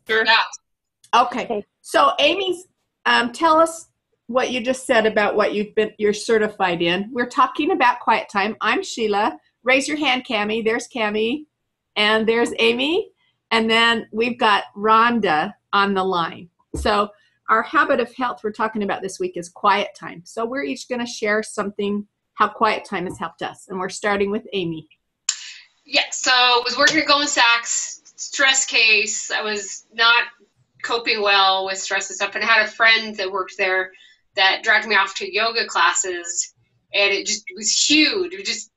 Sure. Yeah. Okay. So Amy, tell us what you just said about what you're certified in. We're talking about quiet time. I'm Sheila. Raise your hand, Cammie. There's Cammie. And there's Amy. And then we've got Rhonda on the line. So our habit of health we're talking about this week is quiet time. So we're each going to share something, how quiet time has helped us. And we're starting with Amy. Yeah, so I was working at Goldman Sachs, stress case. I was not coping well with stress and stuff. And I had a friend that worked there that dragged me off to yoga classes. And it was huge. It just,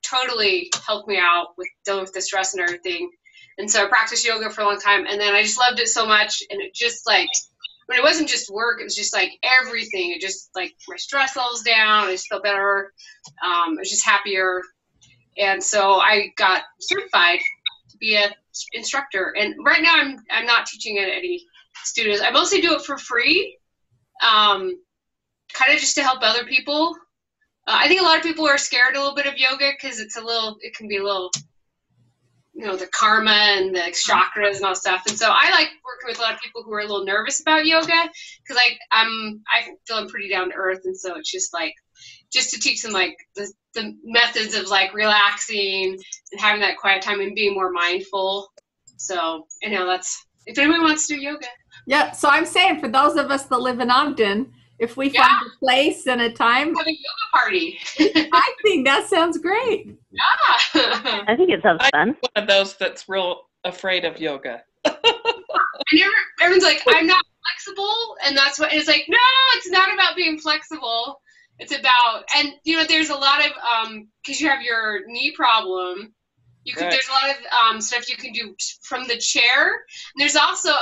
totally helped me out with dealing with the stress and everything. And so I practiced yoga for a long time. And then I just loved it so much. And it just when it wasn't just work, it was just everything. It just my stress levels down. I just felt better. I was just happier. And so I got certified to be an instructor. And right now I'm not teaching any students. I mostly do it for free, kind of just to help other people. I think a lot of people are scared a little bit of yoga because it can be a little, the karma and the chakras and all stuff. And so I like working with a lot of people who are a little nervous about yoga because I feel I'm pretty down to earth. And so it's just to teach them the methods of relaxing and having that quiet time and being more mindful. So, that's, if anyone wants to do yoga. Yeah. So I'm saying for those of us that live in Ogden, if we find a place and a time, have a yoga party. I think that sounds great. Yeah. I think it sounds fun. I'm one of those that's real afraid of yoga. Everyone's like, I'm not flexible. And that's what it's no, it's not about being flexible. It's about, and there's a lot of, cause you have your knee problem. There's a lot of stuff you can do from the chair. And there's also,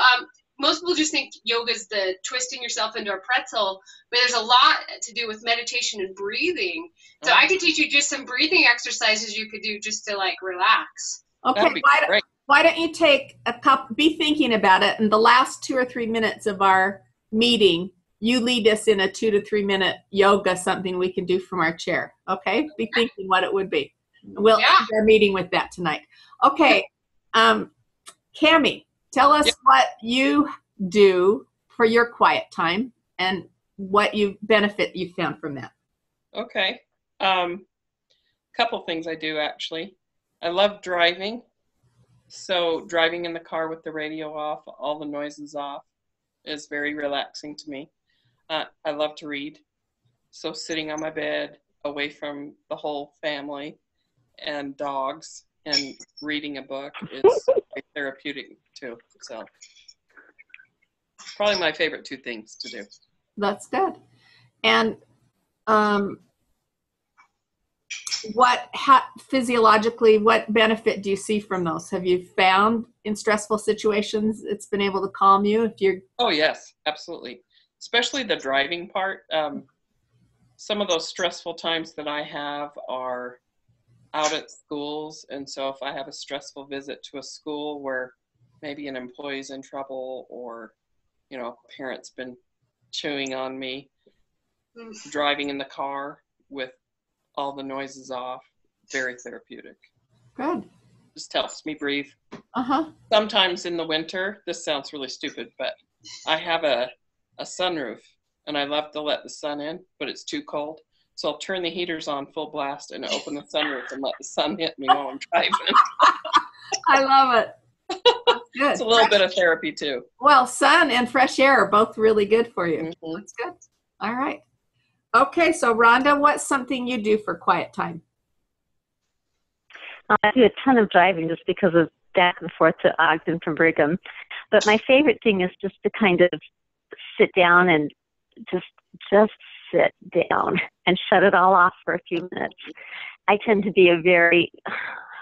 most people just think yoga is the twisting yourself into a pretzel, but there's a lot to do with meditation and breathing. So I could teach you just some breathing exercises you could do just to relax. Okay, why don't you take be thinking about it, and the last 2 or 3 minutes of our meeting, you lead us in a 2 to 3 minute yoga, something we can do from our chair. Okay? Be thinking what it would be. We'll end our meeting with that tonight. Okay, Cammie. Tell us what you do for your quiet time and what benefit you found from that. Okay. Couple things I do, actually. I love driving. So driving in the car with the radio off, all the noises off, is very relaxing to me. I love to read. So sitting on my bed away from the whole family and dogs and reading a book is therapeutic too. So probably my favorite 2 things to do. That's good. And physiologically, what benefit do you see from those? Have you found in stressful situations it's been able to calm you? Oh yes, absolutely. Especially the driving part. Some of those stressful times that I have are out at schools, and so if I have a stressful visit to a school where maybe an employee's in trouble or a parent's been chewing on me, driving in the car with all the noises off, very therapeutic. Good. Just helps me breathe. Uh-huh. Sometimes in the winter, this sounds really stupid, but I have a sunroof and I love to let the sun in, but it's too cold. So I'll turn the heaters on full blast and open the sunroof and let the sun hit me while I'm driving. I love it. Good. It's a little bit of therapy too. Well, sun and fresh air are both really good for you. Mm-hmm. That's good. All right. Okay, so Rhonda, what's something you do for quiet time? I do a ton of driving just because of back and forth to Ogden from Brigham. But my favorite thing is just to kind of sit down and just sit down and shut it all off for a few minutes. I tend to be a very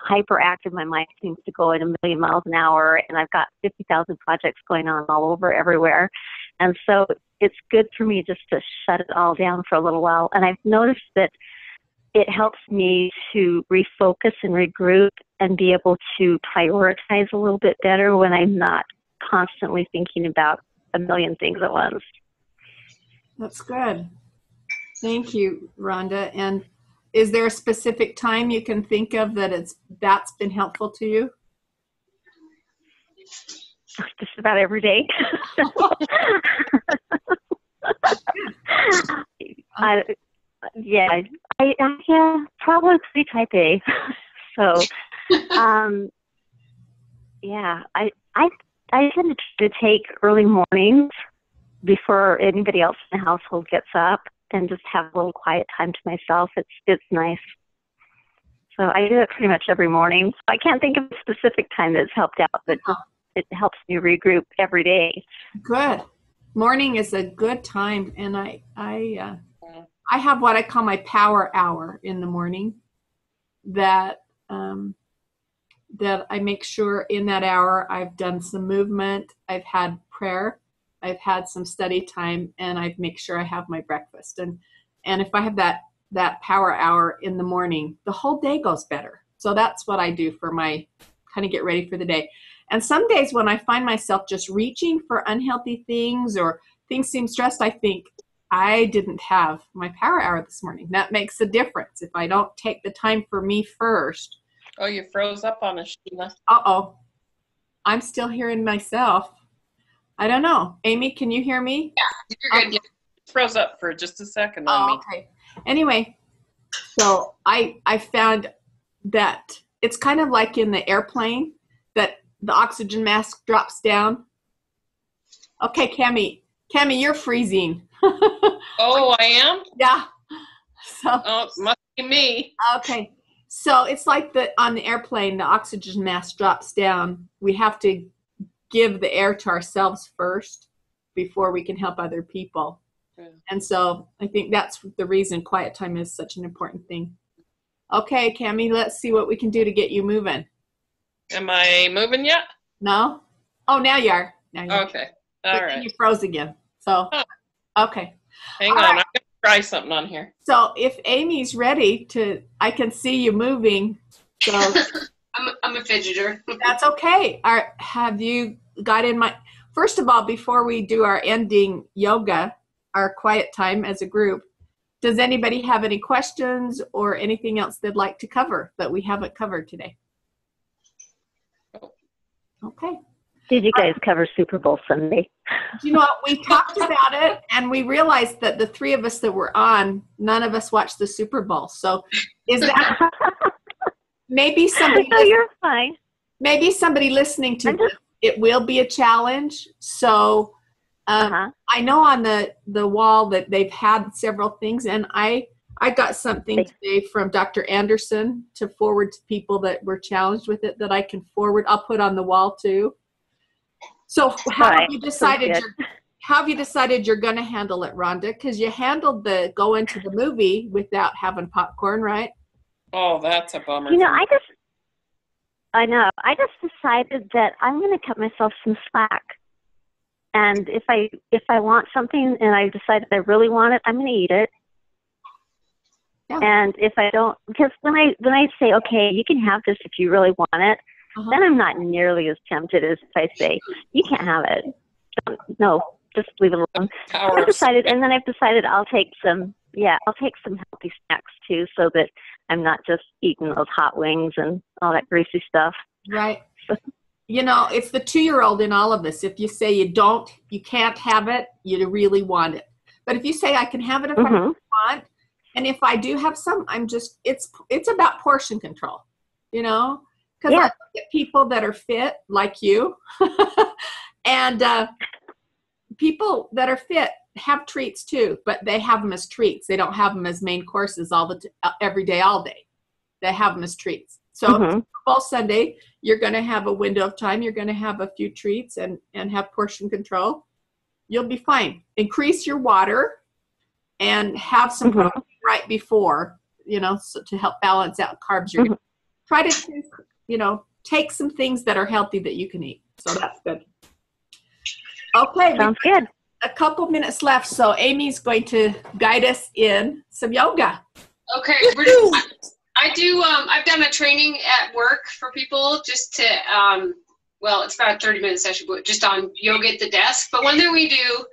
hyperactive. My mind seems to go at 1,000,000 miles an hour, and I've got 50,000 projects going on all over everywhere. And so it's good for me just to shut it all down for a little while. And I've noticed that it helps me to refocus and regroup and be able to prioritize a little bit better when I'm not constantly thinking about 1,000,000 things at once. That's good. Thank you, Rhonda. And is there a specific time you can think of that's been helpful to you? just about every day. Yeah, probably type A. So, yeah, I tend to take early mornings before anybody else in the household gets up and just have a little quiet time to myself. It's nice. So I do it pretty much every morning. I can't think of a specific time that's helped out, but it helps me regroup every day. Good. Morning is a good time, and I have what I call my power hour in the morning. That I make sure in that hour I've done some movement, I've had prayer, I've had some study time, and I make sure I have my breakfast. And if I have that power hour in the morning, the whole day goes better. So that's what I do for my kind of get ready for the day. And some days when I find myself just reaching for unhealthy things or things seem stressed, I think I didn't have my power hour this morning. That makes a difference. If I don't take the time for me first. Oh, you froze up on us, Sheila. Uh-oh. I'm still hearing myself. I don't know. Amy, can you hear me? Yeah, you're good. Yeah. Froze up for just a second on me. Okay. Anyway, so I found that it's kind of like in the airplane that the oxygen mask drops down. Okay, Cammie, you're freezing. Oh, I am? Yeah. So. Oh, it must be me. Okay. So it's like on the airplane, the oxygen mask drops down. We have to give the air to ourselves first before we can help other people. Yeah. And so I think that's the reason quiet time is such an important thing. Okay, Cammie, let's see what we can do to get you moving. Am I moving yet? No? Oh, now you are. Okay. All right. You froze again. So, okay. Hang on. Right. I'm going to try something on here. So if Amy's ready I can see you moving. So I'm a fidgeter. That's okay. Have you got in my, first of all, before we do our ending yoga, our quiet time as a group, does anybody have any questions or anything else they'd like to cover that we haven't covered today? Okay. Did you guys cover Super Bowl Sunday? You know what? We talked about it, and we realized that the three of us that were on, none of us watched the Super Bowl. So is that maybe somebody? No, you're fine. Maybe somebody listening to this, it will be a challenge. So I know on the wall that they've had several things, and I got something today from Dr. Anderson to forward to people that were challenged with it that I can forward. I'll put on the wall too. So how have you decided you're going to handle it, Rhonda? Because you handled the go into the movie without having popcorn, right? Oh, that's a bummer. You know, I just decided that I'm going to cut myself some slack. And if I want something and I decide that I really want it, I'm going to eat it. Yeah. And if I don't, because when I say, okay, you can have this if you really want it, then I'm not nearly as tempted as if I say, you can't have it. No, just leave it alone. I've decided I'll take some healthy snacks too, so that I'm not just eating those hot wings and all that greasy stuff. Right. You know, it's the 2-year-old in all of us. If you say you can't have it, you really want it. But if you say I can have it if I want, and if I do have some, it's about portion control, you know? Because I look at people that are fit like you and people that are fit have treats too, but they have them as treats. They don't have them as main courses every day, all day. They have them as treats. So Super Bowl Sunday, you're going to have a window of time. You're going to have a few treats and have portion control. You'll be fine. Increase your water and have some protein right before, so to help balance out carbs. You're going to try to, take some things that are healthy that you can eat. So that's good. Okay. Sounds good. A couple minutes left. So Amy's going to guide us in some yoga. Okay. I've done a training at work for people just to, it's about a 30-minute session, but just on yoga at the desk. But one thing we do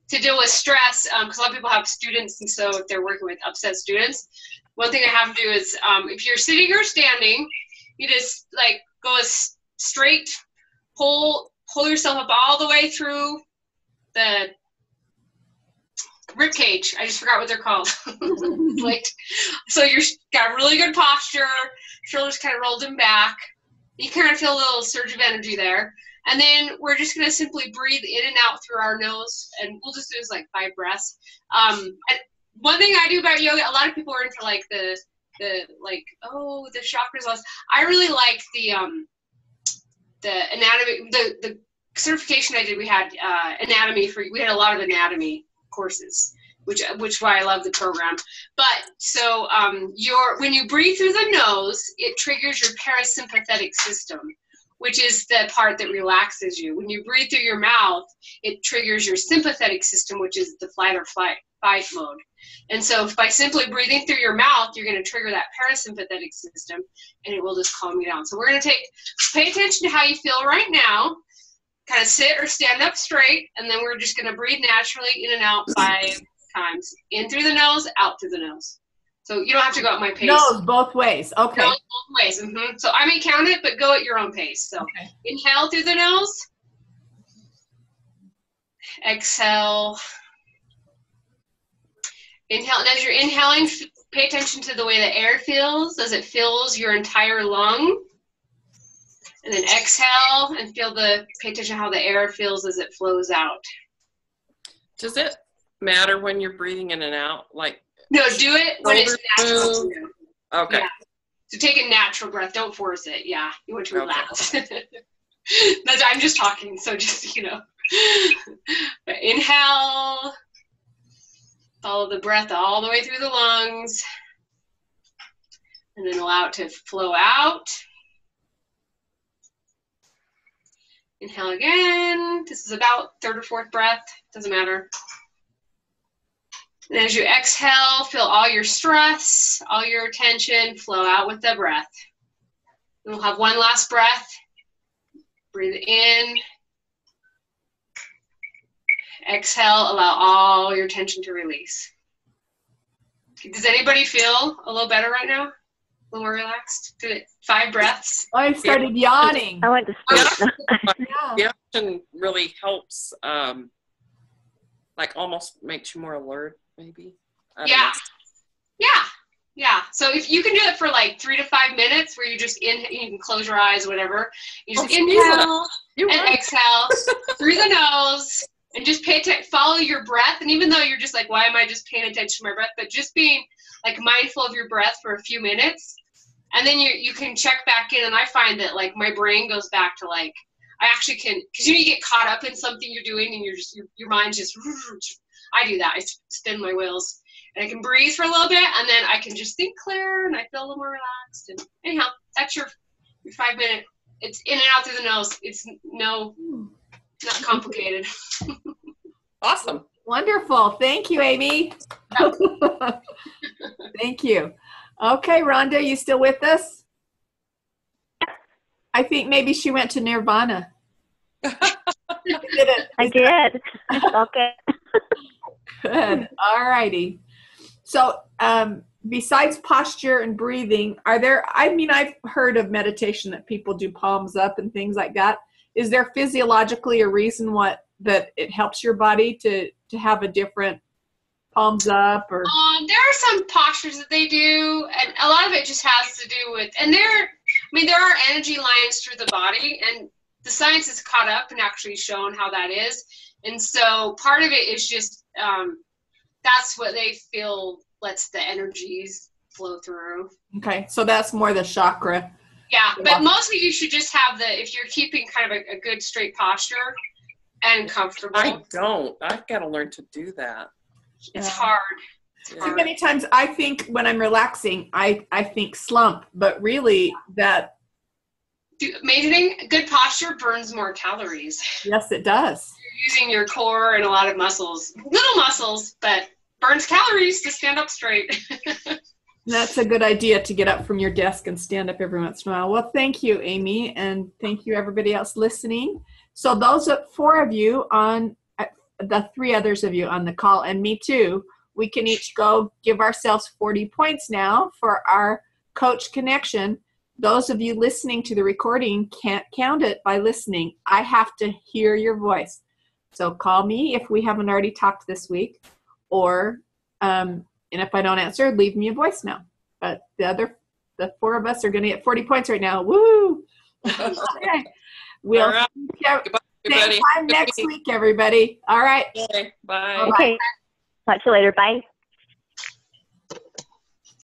to deal with stress, because a lot of people have students, and so if they're working with upset students, one thing I have to do is, if you're sitting or standing, you just go as straight, pull pull yourself up all the way through the rib cage. I just forgot what they're called. Like, so you've got really good posture, shoulders kind of rolled in back. You kind of feel a little surge of energy there. And then we're just going to simply breathe in and out through our nose, and we'll just do this like 5 breaths. And one thing I do about yoga, a lot of people are into like the chakras loss. I really like the anatomy, the certification I did. We had anatomy we had a lot of anatomy courses, which why I love the program. But so when you breathe through the nose, it triggers your parasympathetic system, which is the part that relaxes you. When you breathe through your mouth, it triggers your sympathetic system, which is the fight mode. And so by simply breathing through your mouth, you're going to trigger that parasympathetic system, and it will just calm you down. So we're going to pay attention to how you feel right now, kind of sit or stand up straight, and then we're just going to breathe naturally in and out 5 times. In through the nose, out through the nose. So you don't have to go at my pace. Nose both ways. Okay. Nose both ways. Mm-hmm. So I may count it, but go at your own pace. So okay. Inhale through the nose. Exhale. Inhale. And as you're inhaling, pay attention to the way the air feels as it fills your entire lung. And then exhale and pay attention to how the air feels as it flows out. Does it matter when you're breathing in and out? Like, no, do it when it's natural to you. Okay. Yeah. So take a natural breath. Don't force it. Yeah. You want to relax. Okay. I'm just talking, so just, But inhale. Follow the breath all the way through the lungs. And then allow it to flow out. Inhale again. This is about 3rd or 4th breath. Doesn't matter. And as you exhale, feel all your stress, all your tension flow out with the breath. And we'll have one last breath. Breathe in. Exhale, allow all your tension to release. Does anybody feel a little better right now? A little more relaxed? 5 breaths. I started yawning. I went to sleep. The action really helps, like almost makes you more alert, maybe. Yeah. So if you can do it for like 3 to 5 minutes, where you just you can close your eyes, whatever. You just inhale and exhale through the nose, and just follow your breath. And even though you're just like, why am I just paying attention to my breath? But just being like mindful of your breath for a few minutes, and then you can check back in. And I find that like my brain goes back to like, I actually can, because you get caught up in something you're doing, and your mind's just. I do that. I spin my wheels, and I can breathe for a little bit, and then I can just think clear, and I feel a little more relaxed. And anyhow, that's your 5 minute. It's in and out through the nose. It's not complicated. Awesome. Wonderful. Thank you, Amy. Thank you. Okay, Rhonda, you still with us? I think maybe she went to Nirvana. I did. Okay. Good. All righty. So besides posture and breathing, I've heard of meditation that people do palms up and things like that. Is there physiologically a reason that it helps your body to have a different palms up? Or there are some postures that they do, and a lot of it just has to do with, and there are energy lines through the body, and the science has caught up and actually shown how that is. And so part of it is just that's what they feel lets the energies flow through. Okay, so that's more the chakra. Yeah, but mostly you should just have if you're keeping kind of a good straight posture and comfortable. I've got to learn to do that. It's hard. Too many times I think when I'm relaxing, I think slump, but really that. Amazing thing, good posture burns more calories. Yes, it does. You're using your core and a lot of muscles, little muscles, but burns calories to stand up straight. That's a good idea, to get up from your desk and stand up every once in a while. Well, thank you, Amy, and thank you everybody else listening. So those 4 of you on the 3 others of you on the call, and me too, we can each go give ourselves 40 points now for our coach connection. those of you listening to the recording can't count it by listening. I have to hear your voice. So call me if we haven't already talked this week, or and if I don't answer, leave me a voicemail. But the 4 of us are going to get 40 points right now. Woo! Okay. We'll right. see you Goodbye, same time next week, everybody. All right. Okay. Bye. Bye-bye. Okay. Talk to you later. Bye.